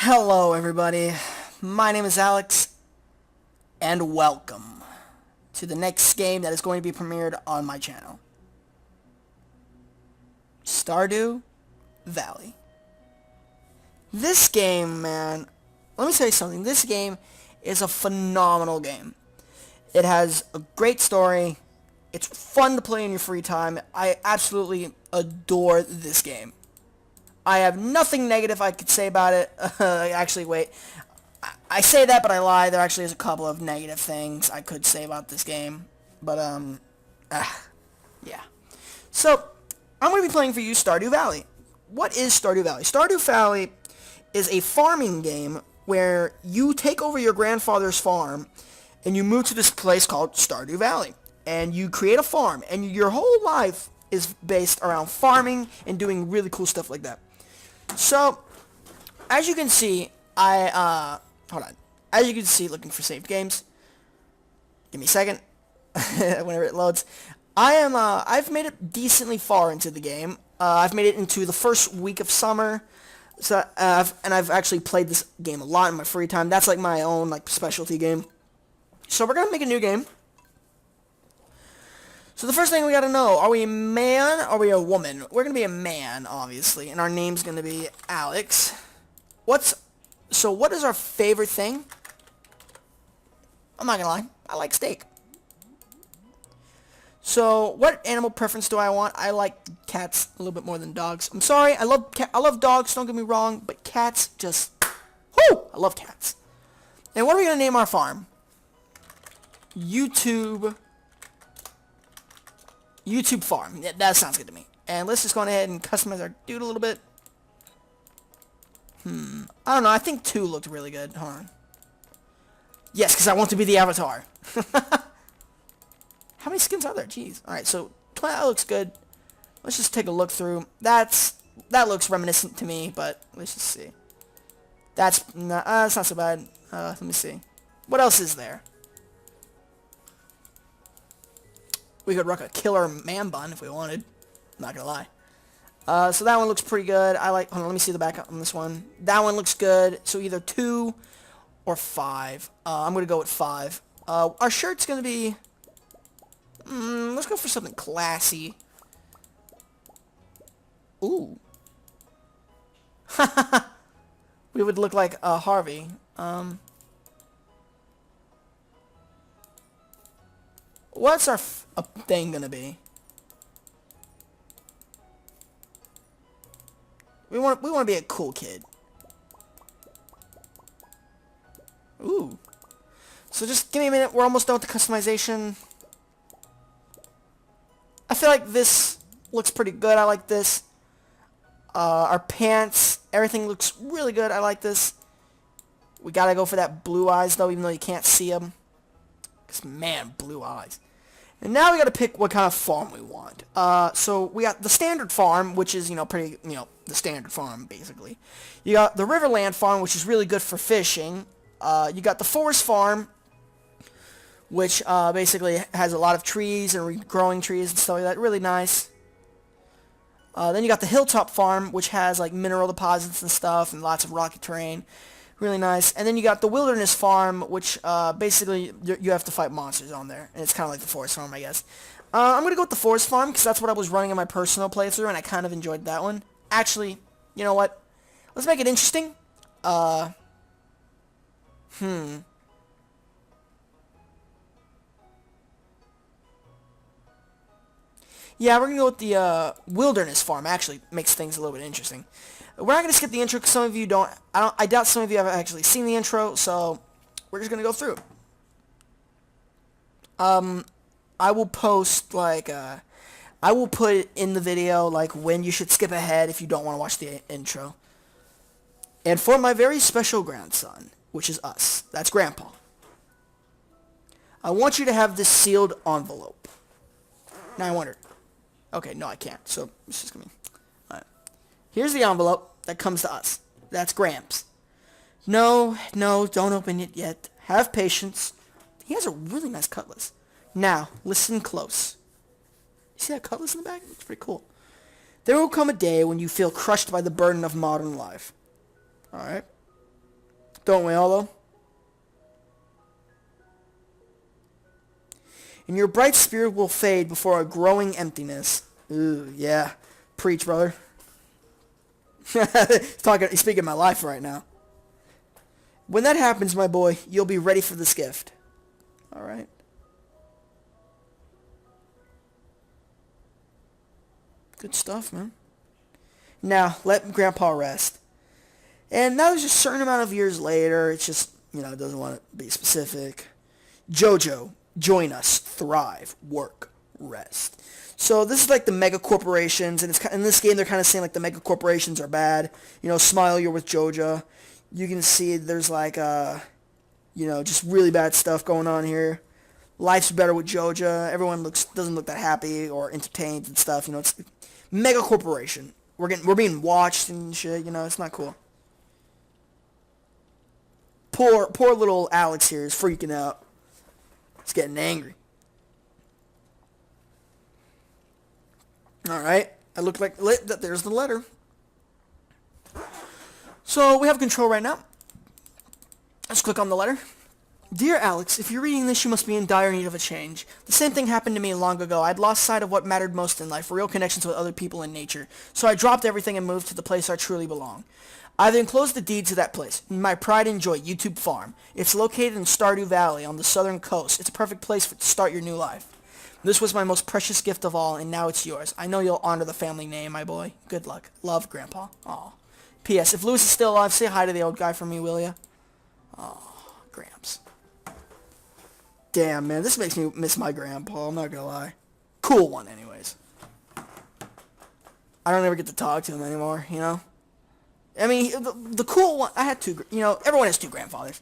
Hello everybody, my name is Alex, and welcome to the next game that is going to be premiered on my channel. Stardew Valley. This game, man, let me tell you something, this game is a phenomenal game. It has a great story, it's fun to play in your free time. I absolutely adore this game. I have nothing negative I could say about it. Actually, wait. I say that, but I lie. There actually is a couple of negative things I could say about this game. But, yeah. So, I'm going to be playing for you Stardew Valley. What is Stardew Valley? Stardew Valley is a farming game where you take over your grandfather's farm and you move to this place called Stardew Valley. And you create a farm. And your whole life is based around farming and doing really cool stuff like that. So, as you can see, hold on. As you can see, looking for saved games. Give me a second. Whenever it loads. I've made it decently far into the game. I've made it into the first week of summer. So, I've actually played this game a lot in my free time. That's like my own, like, specialty game. So, we're gonna make a new game. So the first thing we gotta know, are we a man or are we a woman? We're gonna be a man, obviously, and our name's gonna be Alex. What is our favorite thing? I'm not gonna lie, I like steak. So, what animal preference do I want? I like cats a little bit more than dogs. I'm sorry, I love dogs, don't get me wrong, but cats just, whoo! I love cats. And what are we gonna name our farm? YouTube farm. Yeah, that sounds good to me. And let's just go ahead and customize our dude a little bit. I don't know. I think 2 looked really good. Hold on. Yes, because I want to be the avatar. How many skins are there? Jeez. Alright, so that looks good. Let's just take a look through. That looks reminiscent to me, but let's just see. That's not so bad. Let me see. What else is there? We could rock a killer man bun if we wanted. Not gonna lie. So that one looks pretty good. Hold on, let me see the back on this one. That one looks good. So either 2 or 5. I'm gonna go with 5. Our shirt's gonna be... let's go for something classy. Ooh. We would look like Harvey. What's our thing gonna be? We want to be a cool kid. Ooh. So just give me a minute. We're almost done with the customization. I feel like this looks pretty good. I like this. Our pants, everything looks really good. I like this. We gotta go for that blue eyes though, even though you can't see them. Cause man, blue eyes. And now we gotta pick what kind of farm we want. So we got the standard farm, which is, pretty, the standard farm, basically. You got the Riverland farm, which is really good for fishing. You got the forest farm, which, basically has a lot of trees and growing trees and stuff like that. Really nice. Then you got the hilltop farm, which has, like, mineral deposits and stuff and lots of rocky terrain. Really nice. And then you got the wilderness farm, which basically you have to fight monsters on there. And it's kind of like the forest farm, I guess. I'm going to go with the forest farm because that's what I was running in my personal playthrough, and I kind of enjoyed that one. Actually, you know what? Let's make it interesting. Yeah, we're going to go with the wilderness farm. Actually, makes things a little bit interesting. We're not going to skip the intro because some of you don't... I doubt some of you have actually seen the intro, so we're just going to go through. I will post, like, I will put in the video, like, when you should skip ahead if you don't want to watch the intro. And for my very special grandson, which is us, that's Grandpa, I want you to have this sealed envelope. Now I wonder... Okay, no, I can't, so it's just going to be... Here's the envelope that comes to us. That's Gramps. No, don't open it yet. Have patience. He has a really nice cutlass. Now, listen close. You see that cutlass in the back? It's pretty cool. There will come a day when you feel crushed by the burden of modern life. Alright. Don't we all, though? And your bright spirit will fade before a growing emptiness. Ooh, yeah. Preach, brother. He's speaking my life right now. When that happens, my boy, you'll be ready for this gift. Alright. Good stuff, man. Now, let Grandpa rest. And now there's a certain amount of years later. It's just, it doesn't want to be specific. Jojo, join us. Thrive. Work. Rest. So this is like the mega corporations, and in this game they're kind of saying like the mega corporations are bad. Smile, you're with Jojo. You can see there's like, just really bad stuff going on here. Life's better with Jojo. Everyone doesn't look that happy or entertained and stuff. It's mega corporation. We're being watched and shit. It's not cool. Poor little Alex here is freaking out. He's getting angry. Alright, I look like there's the letter. So we have control right now. Let's click on the letter. Dear Alex, if you're reading this, you must be in dire need of a change. The same thing happened to me long ago. I'd lost sight of what mattered most in life, real connections with other people and nature. So I dropped everything and moved to the place I truly belong. I've enclosed the deed to that place, my pride and joy, YouTube Farm. It's located in Stardew Valley on the southern coast. It's a perfect place to start your new life. This was my most precious gift of all, and now it's yours. I know you'll honor the family name, my boy. Good luck. Love, Grandpa. Aw. P.S. If Lewis is still alive, say hi to the old guy for me, will ya? Aw, Gramps. Damn, man, this makes me miss my grandpa, I'm not gonna lie. Cool one, anyways. I don't ever get to talk to him anymore, I mean, the cool one, I had two, everyone has two grandfathers.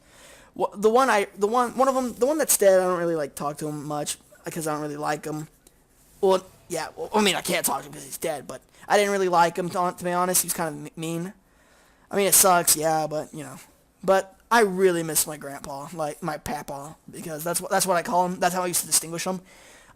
The one that's dead, I don't really, talk to him much, because I don't really like him. Well, yeah, I mean, I can't talk to him because he's dead, but I didn't really like him, to be honest. He was kind of mean. I mean, it sucks, yeah, but, But I really miss my grandpa, my papa, because that's what I call him. That's how I used to distinguish him.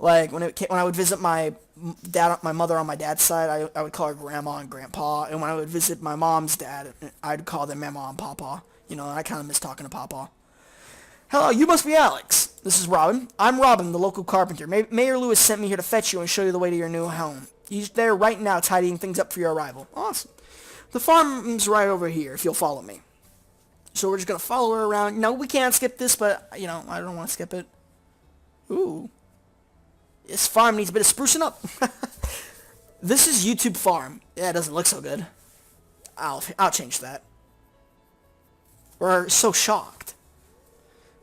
Like, when I would visit my mother on my dad's side, I would call her grandma and grandpa, and when I would visit my mom's dad, I'd call them mama and papa. I kind of miss talking to papa. Hello, you must be Alex. This is Robin. I'm Robin, the local carpenter. Mayor Lewis sent me here to fetch you and show you the way to your new home. He's there right now tidying things up for your arrival. Awesome. The farm's right over here, if you'll follow me. So we're just going to follow her around. No, we can't skip this, but, I don't want to skip it. Ooh. This farm needs a bit of sprucing up. This is YouTube Farm. Yeah, it doesn't look so good. I'll change that. We're so shocked.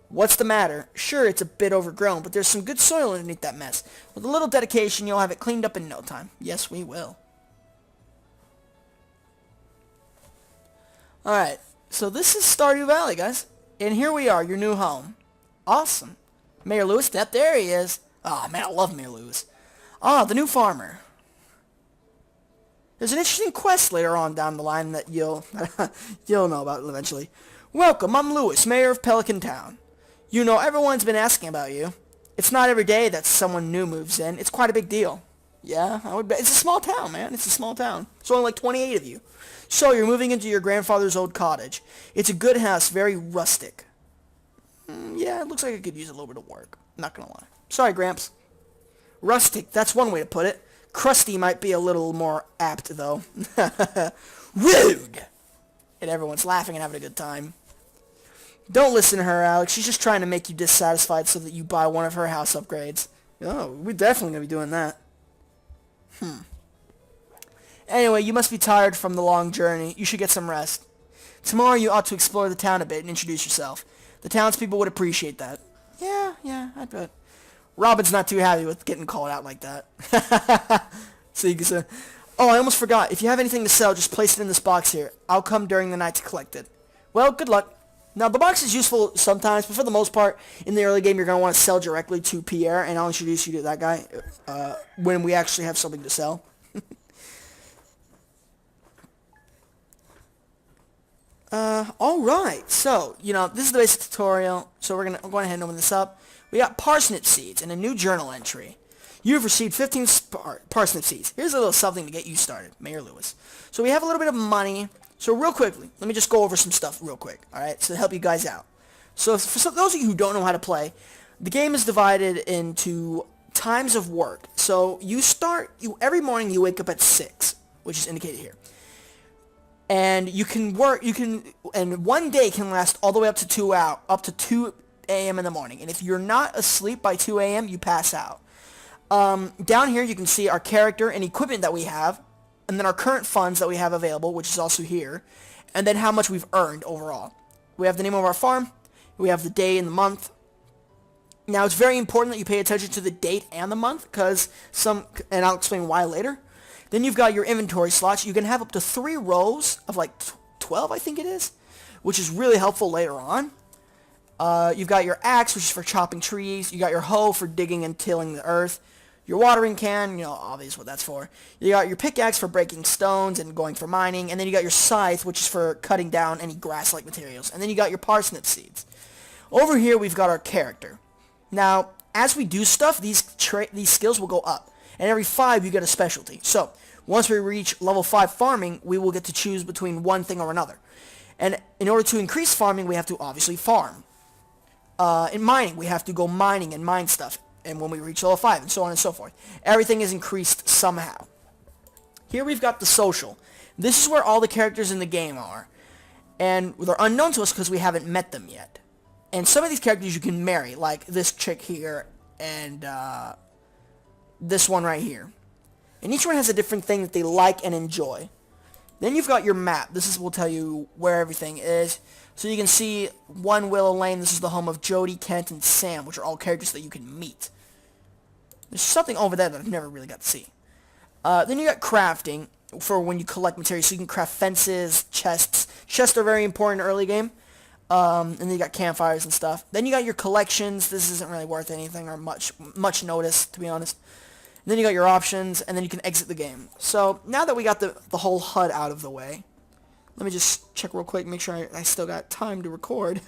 What's the matter? Sure, it's a bit overgrown, but there's some good soil underneath that mess. With a little dedication, you'll have it cleaned up in no time. Yes, we will. Alright, so this is Stardew Valley, guys. And here we are, your new home. Awesome. Mayor Lewis, there he is. Oh, man, I love Mayor Lewis. Ah, the new farmer. There's an interesting quest later on down the line that you'll know about eventually. Welcome, I'm Lewis, Mayor of Pelican Town. Everyone's been asking about you. It's not every day that someone new moves in. It's quite a big deal. Yeah, I would bet. It's a small town, man. It's a small town. There's only like 28 of you. So, you're moving into your grandfather's old cottage. It's a good house, very rustic. Yeah, it looks like it could use a little bit of work. Not gonna lie. Sorry, Gramps. Rustic, that's one way to put it. Crusty might be a little more apt, though. Rude! And everyone's laughing and having a good time. Don't listen to her, Alex. She's just trying to make you dissatisfied so that you buy one of her house upgrades. Oh, we're definitely going to be doing that. Anyway, you must be tired from the long journey. You should get some rest. Tomorrow you ought to explore the town a bit and introduce yourself. The townspeople would appreciate that. Yeah, I bet. Robin's not too happy with getting called out like that. So you can say, oh, I almost forgot. If you have anything to sell, just place it in this box here. I'll come during the night to collect it. Well, good luck. Now, the box is useful sometimes, but for the most part, in the early game, you're going to want to sell directly to Pierre, and I'll introduce you to that guy when we actually have something to sell. Alright, so, this is the basic tutorial, so we're going to go ahead and open this up. We got parsnip seeds and a new journal entry. You've received 15 parsnip seeds. Here's a little something to get you started, Mayor Lewis. So we have a little bit of money. So real quickly, let me just go over some stuff real quick, alright, so to help you guys out. So for those of you who don't know how to play, the game is divided into times of work. So every morning you wake up at 6, which is indicated here. And and one day can last all the way up to 2 a.m. in the morning. And if you're not asleep by 2 a.m., you pass out. Down here you can see our character and equipment that we have, and then our current funds that we have available, which is also here, and then how much we've earned overall. We have the name of our farm, we have the day and the month. Now it's very important that you pay attention to the date and the month, and I'll explain why later. Then you've got your inventory slots. You can have up to 3 rows of like 12, I think it is, which is really helpful later on. You've got your axe, which is for chopping trees. You got your hoe for digging and tilling the earth. Your watering can, obvious what that's for. You got your pickaxe for breaking stones and going for mining. And then you got your scythe, which is for cutting down any grass-like materials. And then you got your parsnip seeds. Over here, we've got our character. Now, as we do stuff, these skills will go up. And every 5, you get a specialty. So, once we reach level 5 farming, we will get to choose between one thing or another. And in order to increase farming, we have to obviously farm. In mining, we have to go mining and mine stuff. And when we reach level 5, and so on and so forth. Everything is increased somehow. Here we've got the social. This is where all the characters in the game are. And they're unknown to us because we haven't met them yet. And some of these characters you can marry, like this chick here and this one right here. And each one has a different thing that they like and enjoy. Then you've got your map. This will tell you where everything is. So you can see 1 Willow Lane. This is the home of Jody, Kent, and Sam, which are all characters that you can meet. There's something over there that I've never really got to see. Then you got crafting for when you collect materials. So you can craft fences, chests. Chests are very important in early game. And then you got campfires and stuff. Then you got your collections. This isn't really worth anything or much notice, to be honest. And then you got your options, and then you can exit the game. So now that we got the whole HUD out of the way, let me just check real quick, make sure I still got time to record.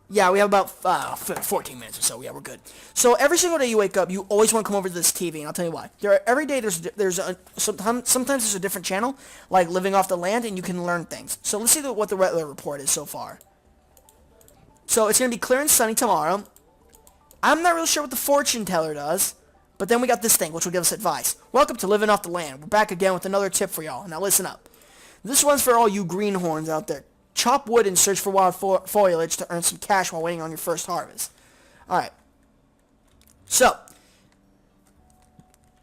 Yeah, we have about 14 minutes or so. Yeah, we're good. So every single day you wake up, you always want to come over to this TV, and I'll tell you why. Every day sometimes there's a different channel, like Living Off the Land, and you can learn things. So let's see what the weather report is so far. So it's going to be clear and sunny tomorrow. I'm not really sure what the fortune teller does, but then we got this thing, which will give us advice. Welcome to Living Off the Land. We're back again with another tip for y'all. Now listen up. This one's for all you greenhorns out there. Chop wood and search for wild foliage to earn some cash while waiting on your first harvest. Alright. So,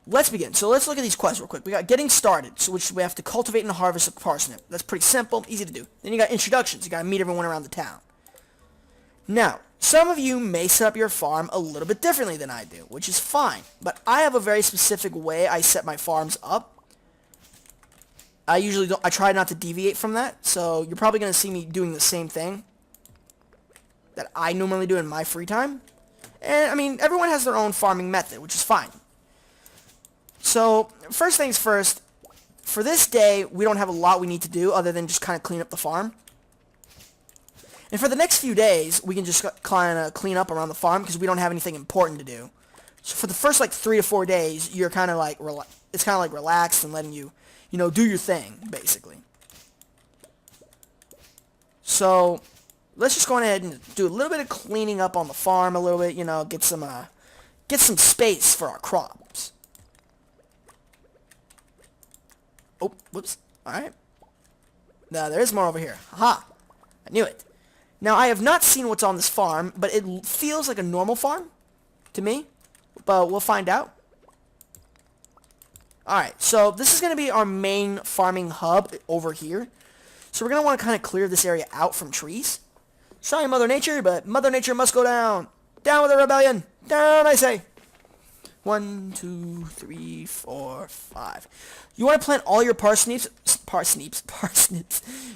let's begin. So let's look at these quests real quick. We got getting started, so which we have to cultivate and harvest a parsnip. That's pretty simple, easy to do. Then you got introductions. You got to meet everyone around the town. Now, some of you may set up your farm a little bit differently than I do, which is fine. But I have a very specific way I set my farms up. I try not to deviate from that, so you're probably going to see me doing the same thing that I normally do in my free time. And, I mean, everyone has their own farming method, which is fine. So, first things first, for this day, we don't have a lot we need to do other than just kind of clean up the farm. And for the next few days, we can just kind of clean up around the farm because we don't have anything important to do. So for the first, like, 3 to 4 days, you're kind of like, it's kind of like relaxed and letting you, do your thing, basically. So, let's just go ahead and do a little bit of cleaning up on the farm a little bit, get some space for our crops. Oh, whoops. Alright. Now, there is more over here. Haha. I knew it. Now, I have not seen what's on this farm, but it feels like a normal farm to me. But we'll find out. Alright, so this is going to be our main farming hub over here. So we're going to want to kind of clear this area out from trees. Sorry, Mother Nature, but Mother Nature must go down. Down with the rebellion. Down, I say. 1, 2, 3, 4, 5. You want to plant all your parsnips.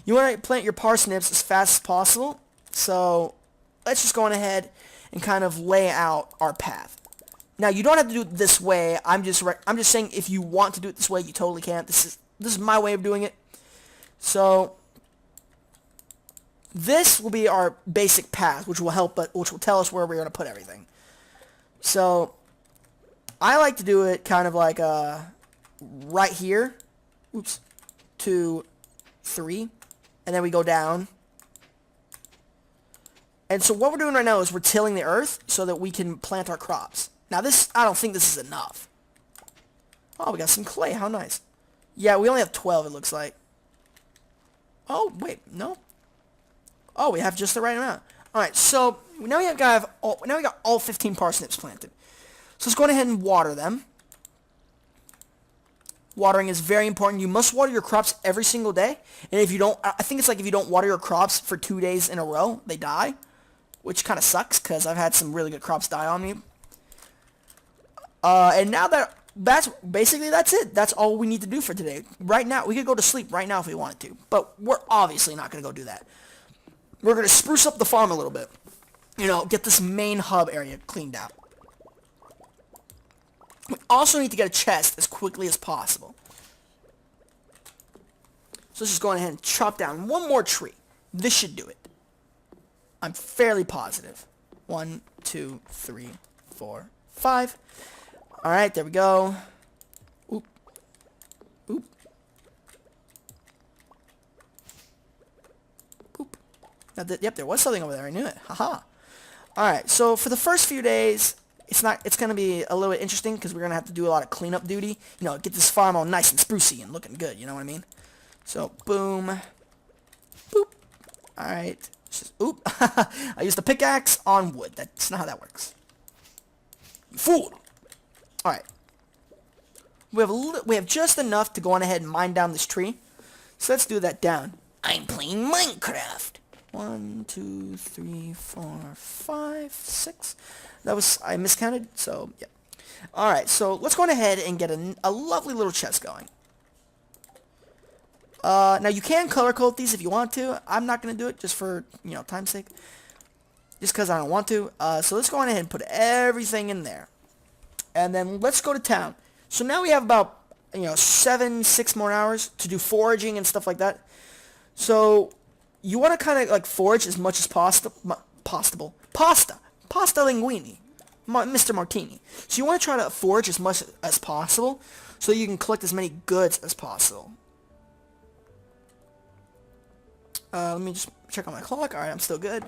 You want to plant your parsnips as fast as possible. So let's just go on ahead and kind of lay out our path. Now, you don't have to do it this way. I'm just saying if you want to do it this way, you totally can. This is my way of doing it. So this will be our basic path, which will tell us where we're going to put everything. So I like to do it kind of like right here. Oops. 2, 3. And then we go down. And so what we're doing right now is we're tilling the earth so that we can plant our crops. Now this, I don't think this is enough. Oh, we got some clay. How nice. Yeah, we only have 12, it looks like. Oh, wait, no. Oh, we have just the right amount. Alright, so now we got all 15 parsnips planted. So let's go ahead and water them. Watering is very important. You must water your crops every single day. And if you don't, I think it's like if you don't water your crops for 2 days in a row, they die. Which kind of sucks, because I've had some really good crops die on me. And now that's it. That's all we need to do for today. Right now, we could go to sleep right now if we wanted to. But we're obviously not going to go do that. We're going to spruce up the farm a little bit. You know, get this main hub area cleaned out. We also need to get a chest as quickly as possible. So let's just go ahead and chop down one more tree. This should do it. I'm fairly positive. 1, 2, 3, 4, 5. Alright, there we go. Oop. Oop. Oop. Now, yep, there was something over there. I knew it. Haha. Alright, so for the first few days, it's going to be a little bit interesting because we're going to have to do a lot of cleanup duty. You know, get this farm all nice and sprucey and looking good, you know what I mean? So, boom. Boop. Alright. Oop. I used a pickaxe on wood. That's not how that works. You fool. Alright. We have just enough to go on ahead and mine down this tree. So let's do that down. I'm playing Minecraft. 1, 2, 3, 4, 5, 6. I miscounted, so yeah. Alright, so let's go on ahead and get a lovely little chest going. Now you can color code these if you want to. I'm not going to do it just for, you know, time's sake. Just because I don't want to. So let's go on ahead and put everything in there. And then let's go to town. So now we have about, 6 more hours to do foraging and stuff like that. So you want to kind of like forage as much as possible. Pasta linguine. Mr. Martini. So you want to try to forage as much as possible so you can collect as many goods as possible. Let me just check on my clock. Alright, I'm still good.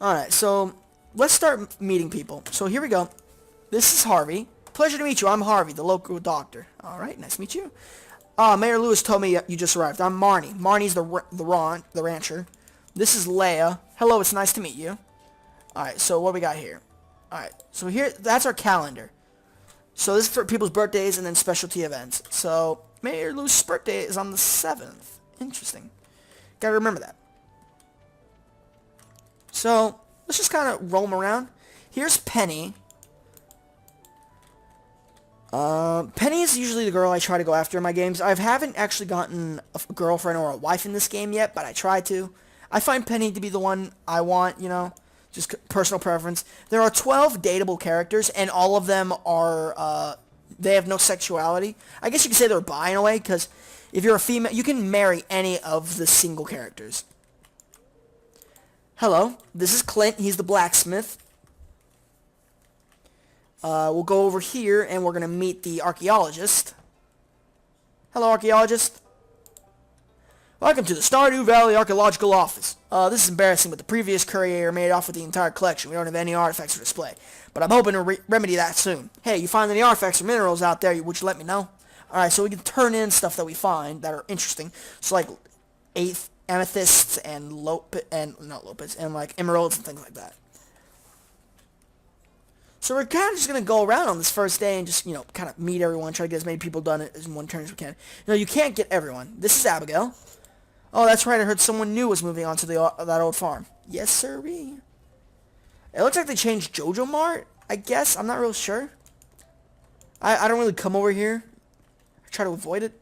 Alright, so let's start meeting people. So here we go. This is Harvey. Pleasure to meet you. I'm Harvey, the local doctor. Alright, nice to meet you. Mayor Lewis told me you just arrived. I'm Marnie. Marnie's the rancher. This is Leia. Hello, it's nice to meet you. Alright, so what we got here? Alright, so here, that's our calendar. So this is for people's birthdays and then specialty events. So, Mayor Lewis's birthday is on the 7th. Interesting. Gotta remember that. So, let's just kind of roam around. Here's Penny. Penny is usually the girl I try to go after in my games. I haven't actually gotten a girlfriend or a wife in this game yet, but I try to. I find Penny to be the one I want, just personal preference. There are 12 dateable characters, and all of them are, they have no sexuality. I guess you could say they're bi in a way, because if you're a female, you can marry any of the single characters. Hello, this is Clint. He's the blacksmith. We'll go over here, and we're going to meet the archaeologist. Hello, archaeologist. Welcome to the Stardew Valley Archaeological Office. This is embarrassing, but the previous courier made off with the entire collection. We don't have any artifacts for display. But I'm hoping to remedy that soon. Hey, you find any artifacts or minerals out there, would you let me know? Alright, so we can turn in stuff that we find that are interesting. So, like, amethysts and like emeralds and things like that. So we're kind of just going to go around on this first day and just, kind of meet everyone, try to get as many people done in one turn as we can. You can't get everyone. This is Abigail. Oh, that's right, I heard someone new was moving on to that old farm. Yes, sirree. It looks like they changed Jojo Mart, I guess. I'm not real sure. I don't really come over here. I try to avoid it,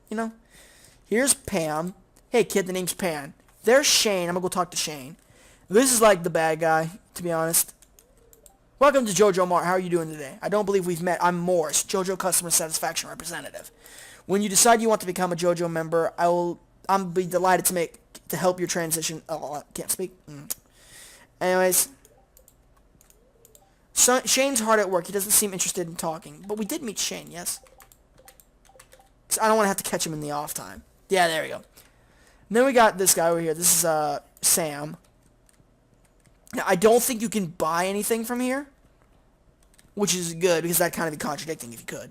Here's Pam. Hey, kid, the name's Pan. There's Shane. I'm going to go talk to Shane. This is like the bad guy, to be honest. Welcome to Jojo Mart. How are you doing today? I don't believe we've met. I'm Morris, Jojo Customer Satisfaction Representative. When you decide you want to become a Jojo member, I I'm be delighted to help your transition. Oh, I can't speak. Anyways, so Shane's hard at work. He doesn't seem interested in talking, but we did meet Shane, yes. 'Cause I don't want to have to catch him in the off time. Yeah, there we go. And then we got this guy over here. This is Sam. Now, I don't think you can buy anything from here, which is good because that kind of be contradicting if you could.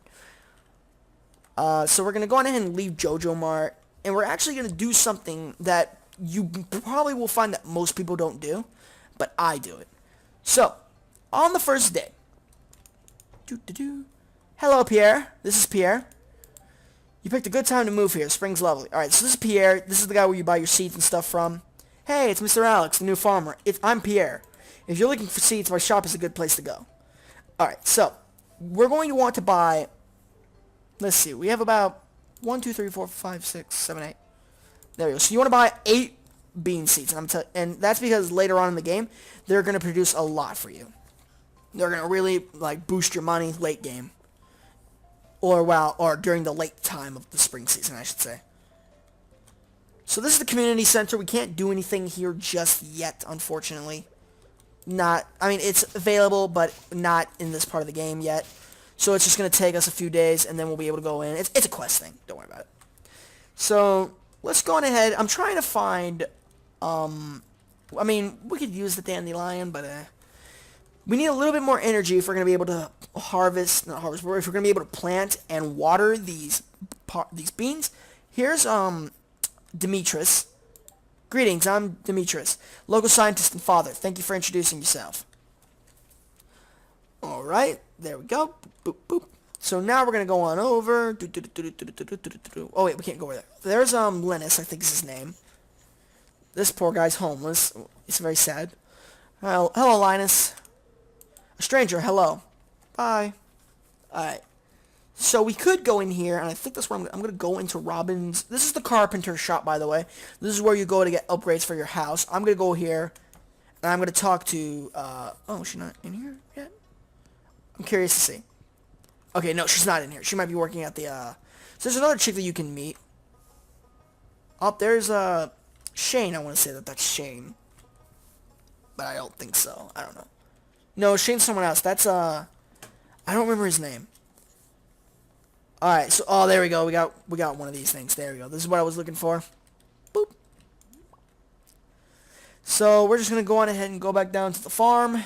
So we're gonna go on ahead and leave Jojo Mart, and we're actually gonna do something that you probably will find that most people don't do, but I do it. So on the first day, hello Pierre. This is Pierre. You picked a good time to move here. Spring's lovely. All right, so this is Pierre. This is the guy where you buy your seeds and stuff from. Hey, it's Mr. Alex, the new farmer. I'm Pierre. If you're looking for seeds, my shop is a good place to go. All right, so we're going to want to buy. Let's see. We have about 1, 2, 3, 4, 5, 6, 7, 8. There we go. So you want to buy 8 bean seeds, and that's because later on in the game they're going to produce a lot for you. They're going to really like boost your money late game. Or during the late time of the spring season, I should say. So this is the community center. We can't do anything here just yet, unfortunately. I mean, it's available, but not in this part of the game yet. So it's just going to take us a few days, and then we'll be able to go in. It's a quest thing. Don't worry about it. So let's go on ahead. I'm trying to find, I mean, we could use the dandelion, but we need a little bit more energy if we're going to be able to if we're going to be able to plant and water these beans. Here's Demetrius. Greetings, I'm Demetrius, local scientist and father. Thank you for introducing yourself. Alright, there we go. Boop, boop. So now we're going to go on over. Oh wait, we can't go over there. There's Linus, I think is his name. This poor guy's homeless. It's very sad. Hello, Linus. A stranger, hello. Bye. Alright. So we could go in here, and I think that's where I'm going to go into Robin's. This is the carpenter shop, by the way. This is where you go to get upgrades for your house. I'm going to go here, and I'm going to talk to, oh, she's not in here yet? I'm curious to see. Okay, no, she's not in here. She might be working at the, so there's another chick that you can meet. Oh, there's, Shane. I want to say that's Shane. But I don't think so. I don't know. No, Shane's someone else. That's, I don't remember his name. Alright, so, oh, there we go. We got one of these things. There we go. This is what I was looking for. Boop. So, we're just going to go on ahead and go back down to the farm.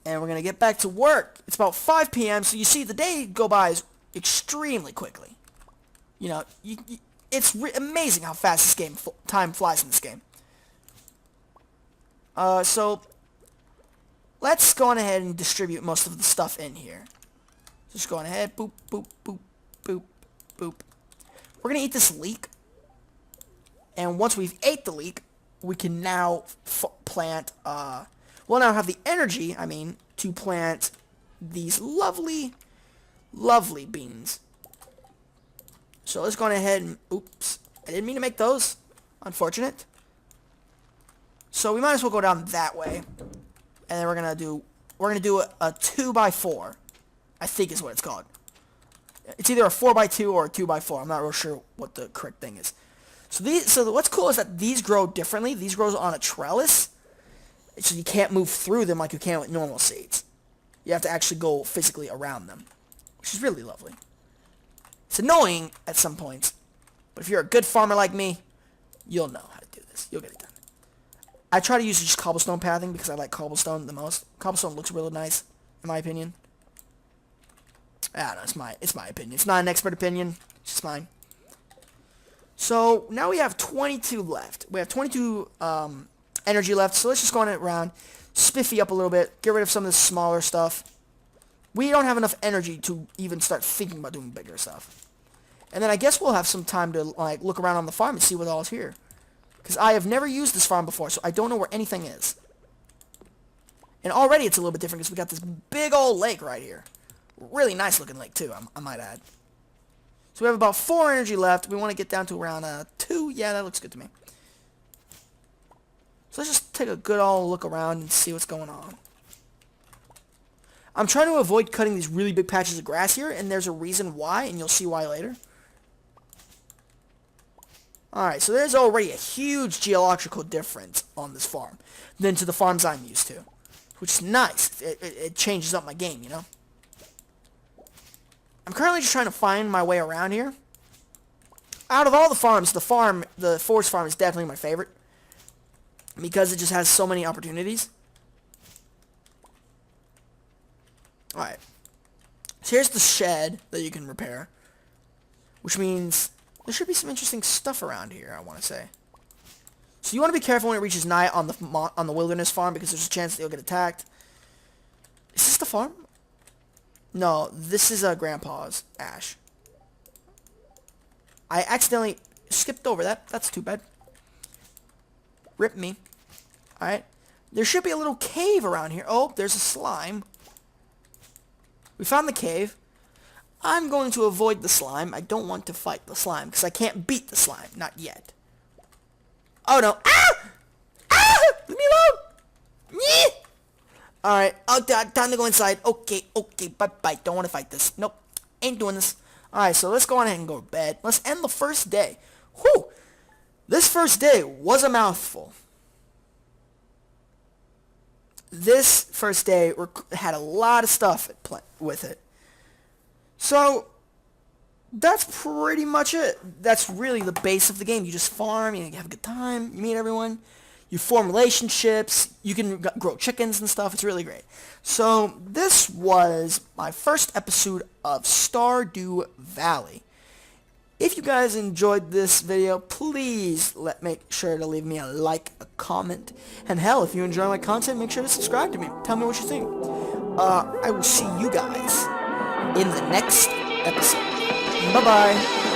And we're going to get back to work. It's about 5 p.m., so you see the day go by extremely quickly. You know, it's amazing how fast this time flies in this game. So, let's go on ahead and distribute most of the stuff in here. Just go on ahead, boop, boop, boop, boop, boop. We're going to eat this leek. And once we've ate the leek, we can now plant, we'll now have the energy, to plant these lovely, lovely beans. So let's go on ahead and, oops, I didn't mean to make those. Unfortunate. So we might as well go down that way. And then we're going to do a 2x4. I think is what it's called. It's either a 4x2 or a 2x4. I'm not real sure what the correct thing is. So what's cool is that these grow differently. These grow on a trellis. So you can't move through them like you can with normal seeds. You have to actually go physically around them. Which is really lovely. It's annoying at some points. But if you're a good farmer like me, you'll know how to do this. You'll get it done. I try to use just cobblestone pathing because I like cobblestone the most. Cobblestone looks really nice, in my opinion. I don't know, it's my opinion. It's not an expert opinion. It's just mine. So, now we have 22 left. We have 22 energy left. So, let's just go on it around. Spiffy up a little bit. Get rid of some of the smaller stuff. We don't have enough energy to even start thinking about doing bigger stuff. And then I guess we'll have some time to like look around on the farm and see what all is here. Because I have never used this farm before, so I don't know where anything is. And already it's a little bit different because we got this big old lake right here. Really nice looking lake too, I might add. So we have about 4 energy left. We want to get down to around 2. Yeah, that looks good to me. So let's just take a good old look around and see what's going on. I'm trying to avoid cutting these really big patches of grass here, and there's a reason why, and you'll see why later. Alright, so there's already a huge geological difference on this farm than to the farms I'm used to. Which is nice. It changes up my game, you know? I'm currently just trying to find my way around here. Out of all the farms, the forest farm is definitely my favorite. Because it just has so many opportunities. Alright. So here's the shed that you can repair. Which means there should be some interesting stuff around here, I want to say. So you want to be careful when it reaches night on the wilderness farm, because there's a chance that you'll get attacked. Is this the farm? No, this is Grandpa's Ash. I accidentally skipped over that. That's too bad. Rip me. Alright. There should be a little cave around here. Oh, there's a slime. We found the cave. I'm going to avoid the slime. I don't want to fight the slime, because I can't beat the slime. Not yet. Oh, no. Ah! Ah! Leave me alone! Yeah! Alright. Oh, time to go inside. Okay, bye-bye. Don't want to fight this. Nope. Ain't doing this. Alright, so let's go on ahead and go to bed. Let's end the first day. Whew! This first day was a mouthful. This first day had a lot of stuff with it. So, that's pretty much it. That's really the base of the game. You just farm, you have a good time, you meet everyone, you form relationships, you can grow chickens and stuff. It's really great. So, this was my first episode of Stardew Valley. If you guys enjoyed this video, please make sure to leave me a like, a comment, and hell, if you enjoy my content, make sure to subscribe to me. Tell me what you think. I will see you guys in the next episode. Bye-bye.